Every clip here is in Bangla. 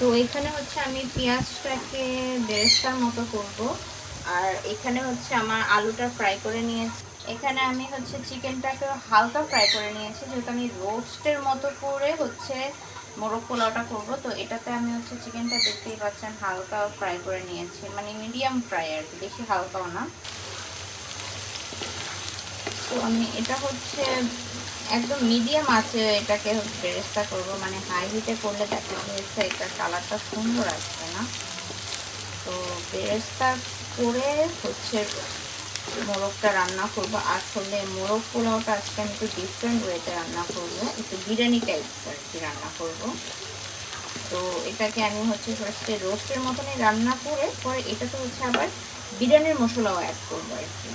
তো এখানে হচ্ছে আমি পেঁয়াজটাকে বেরেস্তার মতো করব, আর এখানে হচ্ছে আমার আলুটা ফ্রাই করে নিয়েছি। এখানে আমি হচ্ছে চিকেনটাকে হালকা ফ্রাই করে নিয়েছি, যেহেতু আমি রোস্টের মতো করে হচ্ছে মোরগ পোলাওটা করব। তো এটাতে আমি হচ্ছে চিকেনটা দেখতেই পাচ্ছেন হালকা ফ্রাই করে নিয়েছি, মানে মিডিয়াম ফ্রাই আর কি, বেশি হালকাও না। তো আমি এটা হচ্ছে একদম মিডিয়াম আছে এটাকে বেরেস্তা করব, মানে হাই হিটে করলে দেখা হয়েছে এটা কালারটা সুন্দর আসবে না। তো বেরেস্তা করে হচ্ছে মোরগটা রান্না করবো। আসলে মোরগ পোলাওটা আজকে আমি একটু ডিফারেন্ট ওয়েতে রান্না করবো, একটু বিরিয়ানি টাইপস আর কি রান্না করব। তো এটাকে আমি হচ্ছে ফার্স্টে রোস্টের মতনই রান্না করে পরে এটাতে হচ্ছে আবার বিরিয়ানির মশলাও অ্যাড করবো আর কি।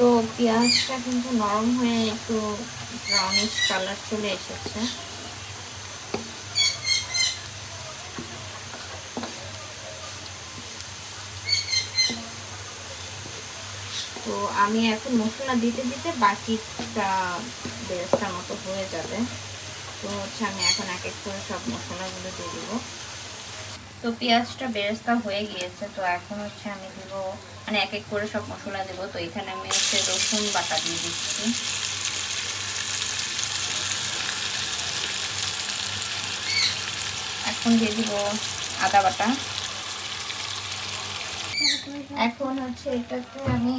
তো পেঁয়াজটা কিন্তু নরম হয়ে একটু ব্রাউনিশ কালার চলে এসেছে। তো আমি এখন মশলা দিতে দিতে বাকিটা বেরেস্তার মতো হয়ে যাবে। তো হচ্ছে আমি এখন এক এক করে সব মশলাগুলো দিয়ে দিব। তো পেঁয়াজটা বেরেস্তা হয়ে গিয়েছে, তো এখন হচ্ছে আমি দিব, মানে এক এক করে সব মশলা দেব। তো এখানে আমি হচ্ছে রসুন বাটা দিয়ে দিচ্ছি, এখন দিয়ে দিব আদা বাটা। এখন হচ্ছে এটাতে আমি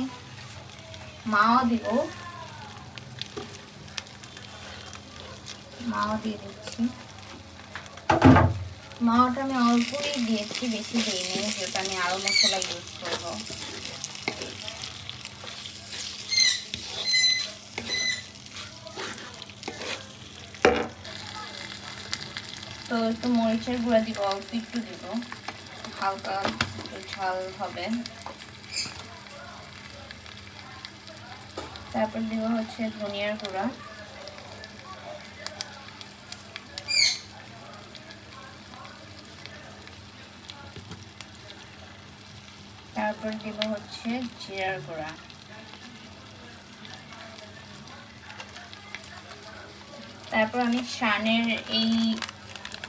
মাও দিব, মাও দিয়ে দিচ্ছি। মাওটা আমি অল্পই দিয়েছি, বেশি দিইনি, যেটা আমি আরো মশলা ইউজ করব। তো একটু মরিচের গুঁড়া দিব, অল্প একটু দিব, হালকা ঝাল হবে। তারপর দিব হচ্ছে ধনিয়ার গুঁড়া, তারপর দিব হচ্ছে জিরার গুঁড়া, তারপর আমি শানের এই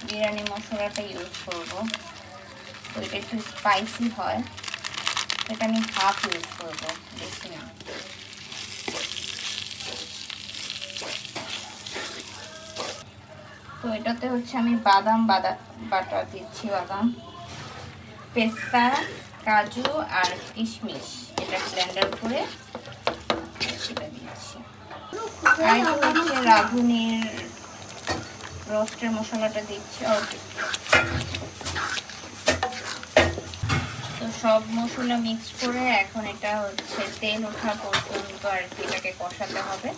বিরিয়ানি মশলাটা ইউজ করব। তো এটা একটু স্পাইসি হয়, এটা আমি হাফ ইউজ করব, বেশি না। তো এটাতে হচ্ছে আমি বাদাম বাটা দিচ্ছি, বাদাম, পেস্তা, কাজু আর কিশমিশ, এটা ব্লেন্ডার করে সেটা দিচ্ছি। আর হচ্ছে রাঁধুনির রোস্টের মশলাটা দিচ্ছি অল্প। তো সব মশলা মিক্স করে এখন এটা হচ্ছে তেল ওঠা পর্যন্ত আর কি এটাকে কষাতে হবে।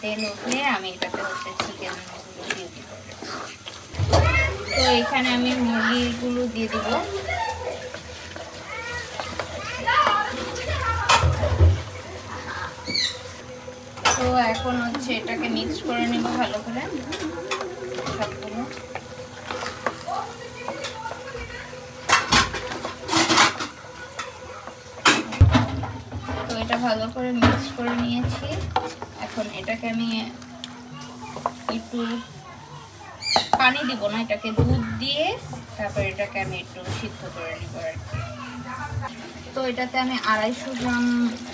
তেল উঠলে আমি এটাতে হচ্ছে চিকেনগুলো দিয়ে দিব। তো এখানে আমি মুরগিগুলো দিয়ে দিব। তো এখন হচ্ছে এটাকে মিক্স করে নেব ভালো করে সবগুলো। তো এটা ভালো করে মিক্স করে নিয়েছি। এখন এটাকে আমি একটু পানি দিব না, এটাকে দুধ দিয়ে তারপর এটাকে আমি একটু সিদ্ধ করে নিব আর কি। তো এটাতে আমি 250 গ্রাম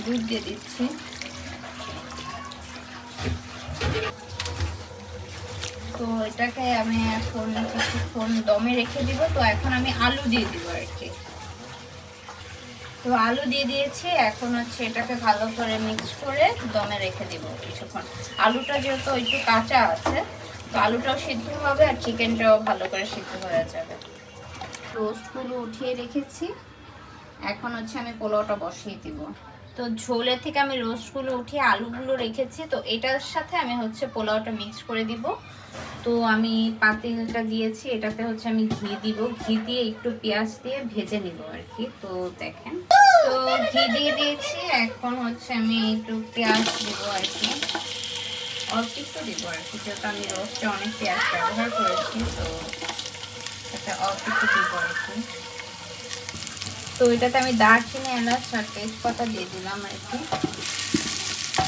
দুধ দিয়ে দিচ্ছি। তো এটাকে আমি এখন কিছুক্ষণ দমে রেখে দিব। তো এখন আমি আলু দিয়ে দিব আর কি। তো আলু দিয়ে দিয়েছি, এখন হচ্ছে এটাকে ভালো করে মিক্স করে দমে রেখে দিব কিছুক্ষণ। আলুটা যেহেতু একটু কাঁচা আছে, তো আলুটাও সিদ্ধ হবে আর চিকেনটাও ভালো করে সিদ্ধ হয়ে যাবে। রোস্টগুলো উঠিয়ে রেখেছি, এখন হচ্ছে আমি পোলাওটা বসিয়ে দিব। তো ঝোলের থেকে আমি রোস্টগুলো উঠিয়ে আলুগুলো রেখেছি, তো এটার সাথে আমি হচ্ছে পোলাওটা মিক্স করে দিব। তো আমি পাতিলটা দিয়েছি, এটাতে হচ্ছে আমি ঘি দিব, ঘি দিয়ে একটু পেঁয়াজ দিয়ে ভেজে নিব আর কি। তো দেখেন, তো ঘি দিয়ে দিয়েছি, এখন হচ্ছে আমি একটু পেঁয়াজ দিব আর কি, অল্প একটু দিব আর কি, যেহেতু আমি রোস্টে অনেক পেঁয়াজ ব্যবহার করেছি, তো এটা অল্প একটু দিব আর কি। তো এটাতে আমি দারচিনি, এলাচ আর তেজপাতা দিয়ে দিলাম আর কি।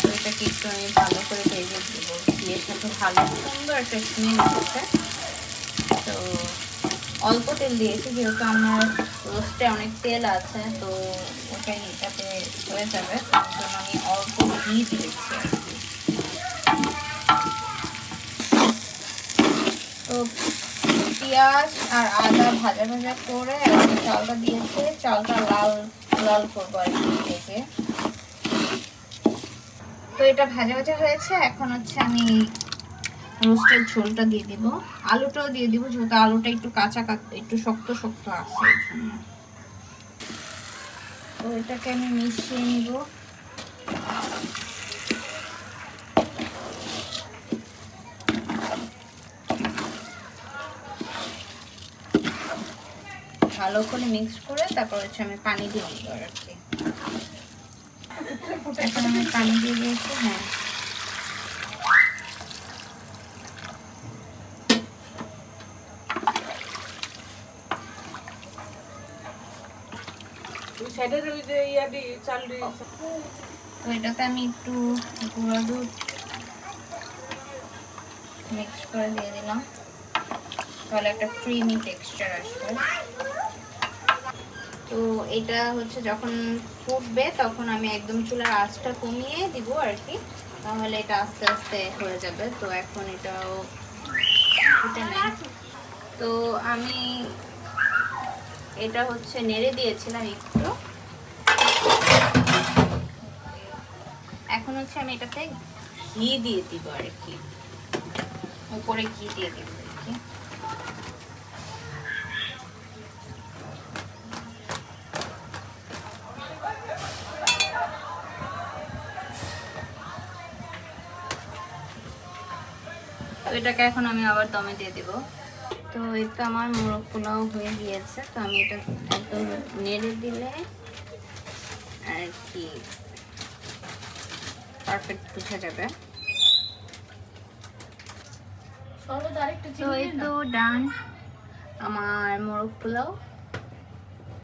তো এটাকে একটু আমি ভালো করে ভেজে দেবো, ঘিয়ের সাথে ভালো সুন্দর একটা স্মেল হচ্ছে। তো অল্প তেল দিয়েছি যেহেতু আমার রোস্টে অনেক তেল আছে, তো ওটাই এটাতে হয়ে যাবে, তার জন্য আমি অল্প ঘি দিয়েছি আর কি। তো পেঁয়াজ আর আদা ভাজা ভাজা করে আমি চালটা দিয়েছি, চালটা লাল লাল করবো আর কি ভেজে। তো এটা ভাজা ভাজা হয়েছে, এখন হচ্ছে আমি রোস্টের ঝোলটা দিয়ে দিব, আলুটাও দিয়ে দিব যেহেতু আলুটা একটু কাঁচা একটু শক্ত শক্ত আছে এখানে। তো এটাকে আমি মিশিয়ে নিব। ভালো করে মিক্স করে তারপর হচ্ছে আমি পানি দিয়ে দিব আর কি। এখন আমি পানি দিয়ে দিয়েছি। হ্যাঁ, তো এটাতে আমি একটু গুঁড়া দুধ মিক্স করে দিয়ে দিলাম, তাহলে একটা ক্রিমি টেক্সচার আসবে। তো এটা হচ্ছে যখন ফুটবে তখন আমি একদম চুলার আঁচটা কমিয়ে দিব আর কি, তাহলে এটা আস্তে আস্তে হয়ে যাবে। তো এখন এটাও ফুটে নেই, তো আমি এটা হচ্ছে নেড়ে দিয়েছিলাম একটু। এখন হচ্ছে আমি এটাতে ঘি দিয়ে দিব আর কি, উপরে ঘি দিয়ে দিব আর কি। তো এটাকে এখন আমি আবার দমে দিয়ে দিব। তো এই তো আমার মোরগ পোলাও হয়ে গিয়েছে, তো আমি এটা একদম নেড়ে দিলে আর কি পারফেক্ট বুঝা যাবে। তো এই তো ডান আমার মোরগ পোলাও।